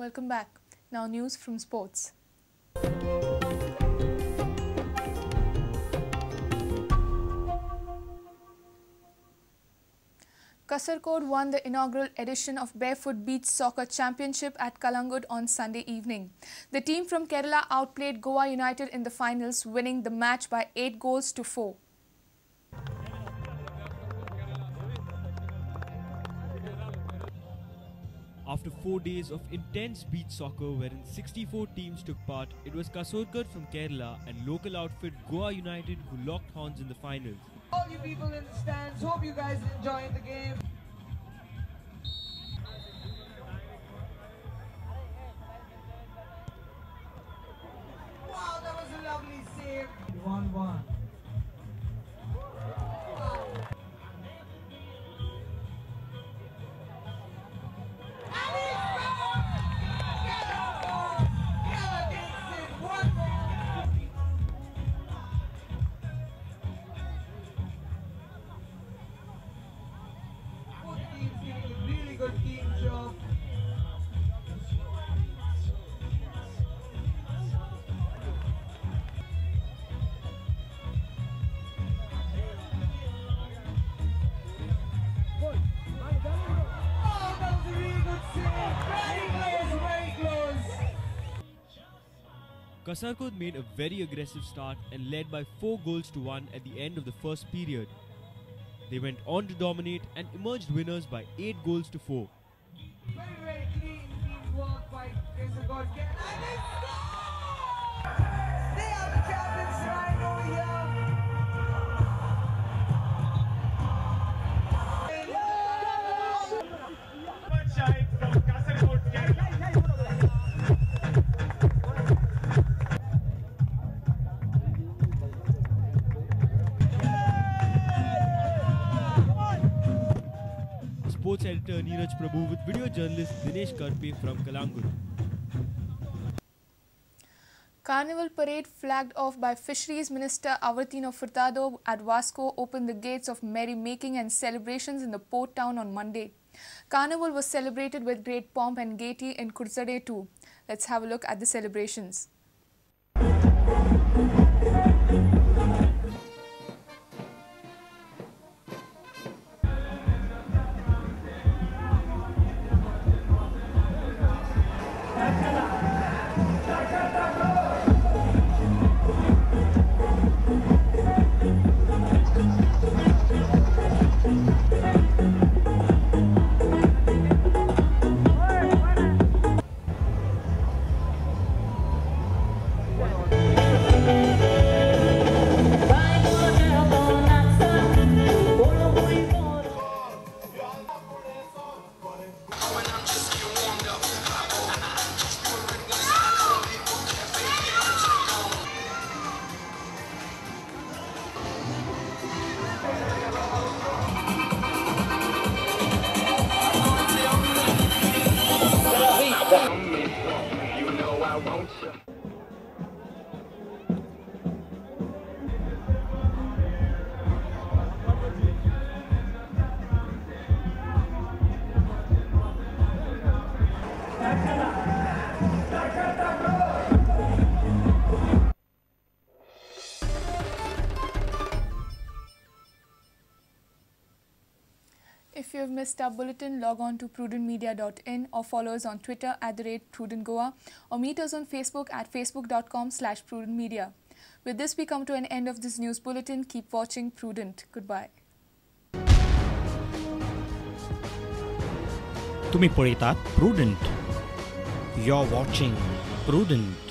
Welcome back. Now news from sports. Kasarkod won the inaugural edition of Barefoot Beach Soccer Championship at Calangute on Sunday evening. The team from Kerala outplayed Goa United in the finals, winning the match by 8 goals to 4. After 4 days of intense beach soccer wherein 64 teams took part, it was Kasarkod from Kerala and local outfit Goa United who locked horns in the finals. All you people in the stands, hope you guys enjoying the game. Wow, that was a lovely save. 1-1. Good team job. Oh, that was a really good save. Very close. Kasarkod made a very aggressive start and led by 4 goals to 1 at the end of the first period. They went on to dominate and emerged winners by 8 goals to 4. Very clean teamwork by Kasarkod. And they score! They are the champions right over here. Shine from Kasarkod. Sports editor Neeraj Prabhu with video journalist Dinesh Karpe from Calangute. Carnival parade flagged off by Fisheries Minister Avartino Furtado at Vasco opened the gates of merry-making and celebrations in the port town on Monday. Carnival was celebrated with great pomp and gaiety in Kursade too. Let's have a look at the celebrations. If you have missed our bulletin, log on to prudentmedia.in or follow us on Twitter @PrudentGoa or meet us on Facebook at facebook.com/PrudentMedia. With this, we come to an end of this news bulletin. Keep watching Prudent. Goodbye. तुम्ही पळयतात Prudent. You're watching Prudent.